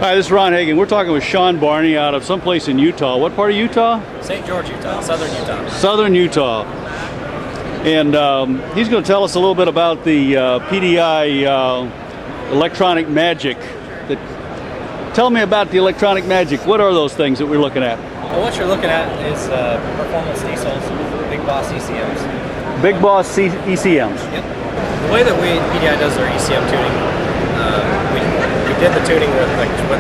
Hi, this is Ron Hagan. We're talking with Shaun Barney out of someplace in Utah. What part of Utah? St. George, Utah, southern Utah. Southern Utah. And he's going to tell us a little bit about the PDI electronic magic. Tell me about the electronic magic. What are those things that we're looking at? Well, what you're looking at is performance diesels, Big Boss ECMs. Big Boss ECMs. Yep. The way that PDI does their ECM tuning, we did the tuning with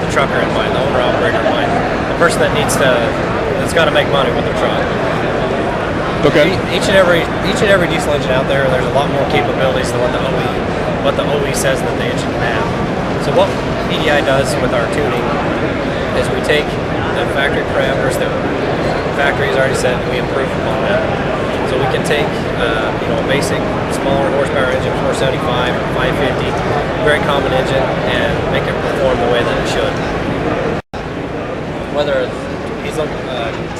the trucker in mind, the owner-operator in mind, the person that's got to make money with their truck. Okay. Each and every diesel engine out there, there's a lot more capabilities than what the OE says that the engine can have. So what PDI does with our tuning is we take the factory parameters that the factory has already set and we improve upon that. So we can take a basic smaller horsepower engine, 475 or 550, very common engine, and make it perform the way that it should. Whether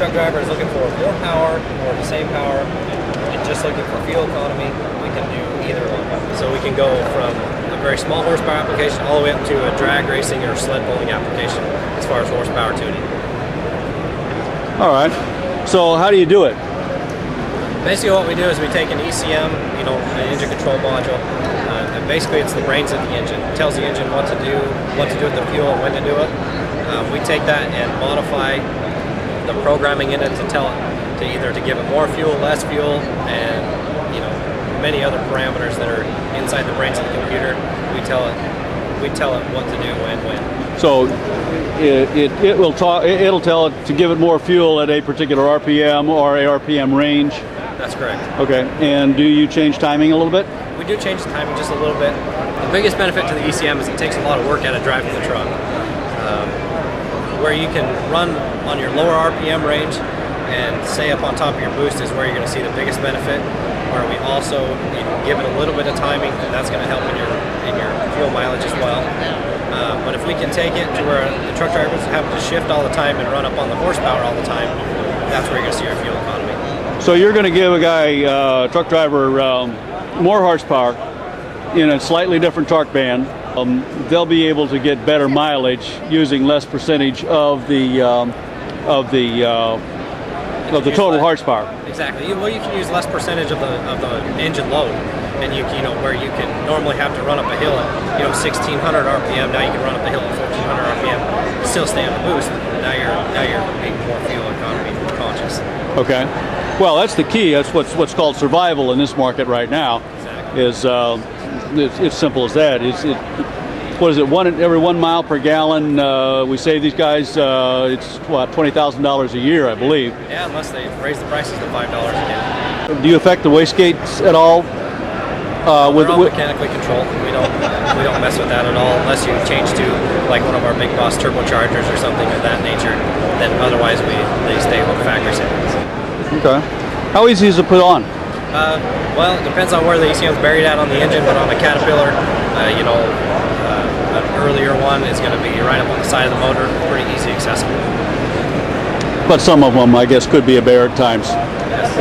truck driver is looking for more power or the same power and just looking for fuel economy, we can do either one. So we can go from a very small horsepower application all the way up to a drag racing or sled pulling application as far as horsepower tuning. All right. So how do you do it? Basically what we do is we take an ECM, an engine control module, and basically it's the brains of the engine. It tells the engine what to do with the fuel and when to do it. We take that and modify the programming in it to tell it to either to give it more fuel, less fuel, and many other parameters that are inside the brains of the computer. We tell it what to do and when. So it'll tell it to give it more fuel at a particular RPM or a RPM range. That's correct. Okay. And do you change timing a little bit? We do change the timing just a little bit. The biggest benefit to the ECM is it takes a lot of work out of driving the truck. Where you can run on your lower RPM range and stay up on top of your boost is where you're going to see the biggest benefit. Where we also give it a little bit of timing, and that's going to help in your fuel mileage as well. But if we can take it to where the truck drivers have to shift all the time and run up on the horsepower all the time, that's where you're going to see our fuel economy. So you're going to give a guy, truck driver, more horsepower in a slightly different torque band. They'll be able to get better mileage using less percentage of the total horsepower. Exactly. Well, you can use less percentage of the engine load, and where you can normally have to run up a hill at 1600 RPM. Now you can run up the hill at 1400 RPM, still stay on the boost. Now you're being more fuel economy conscious. Okay. Well, that's the key. That's what's called survival in this market right now. Exactly. It's simple as that. What is it? Every 1 mile per gallon. We save these guys. It's $20,000 a year, I believe. Yeah, unless they raise the prices to $5 a gallon. Do you affect the wastegates at all? They're all mechanically controlled. We don't mess with that at all unless you change to like one of our Big Boss turbochargers or something of that nature. Then otherwise they stay with factory settings. Okay. How easy is it to put on? Well, it depends on where the ECM is buried at on the engine, but on a Caterpillar, an earlier one is going to be right up on the side of the motor, pretty easy accessible. But some of them, I guess, could be a bear at times. Yes.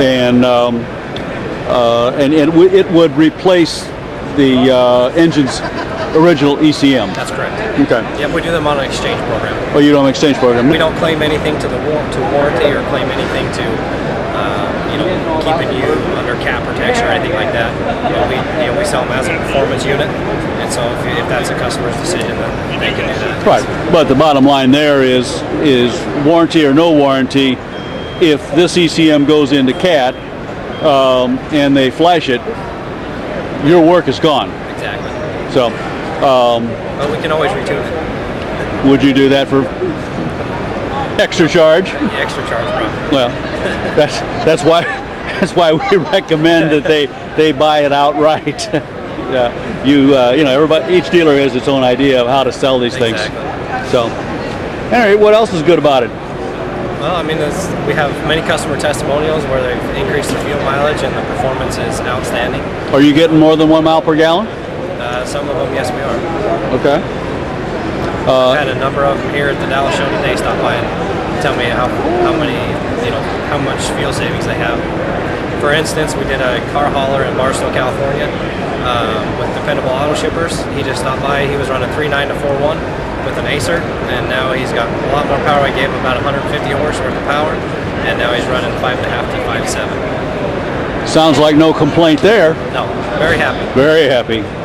And it would replace the engine's original ECM. That's correct. Okay. Yep, we do them on an exchange program. Oh, you don't have exchange program? We don't claim anything to warranty or claim anything to keeping you under cap protection or anything like that. We sell them as a performance unit, and so if that's a customer's decision, then they can do that. Right, but the bottom line there is warranty or no warranty. If this ECM goes into CAT and they flash it, your work is gone. Exactly. So, but we can always retune it. Would you do that for extra charge? The extra charge, probably. Well, that's why we recommend that they buy it outright. Everybody, each dealer has its own idea of how to sell these things. So, all right, what else is good about it? Well, I mean, we have many customer testimonials where they've increased the fuel mileage and the performance is outstanding. Are you getting more than 1 mile per gallon? Some of them, yes, we are. Okay. I've had a number of them here at the Dallas show today stop by and tell me how much fuel savings they have. For instance, we did a car hauler in Barstow, California, with Dependable Auto Shippers. He just stopped by. He was running 3.9 to 4.1. with an Acer, and now he's got a lot more power. I gave him about 150 horse worth of power, and now he's running 5.5 to 5.7. Sounds like no complaint there. No, very happy. Very happy.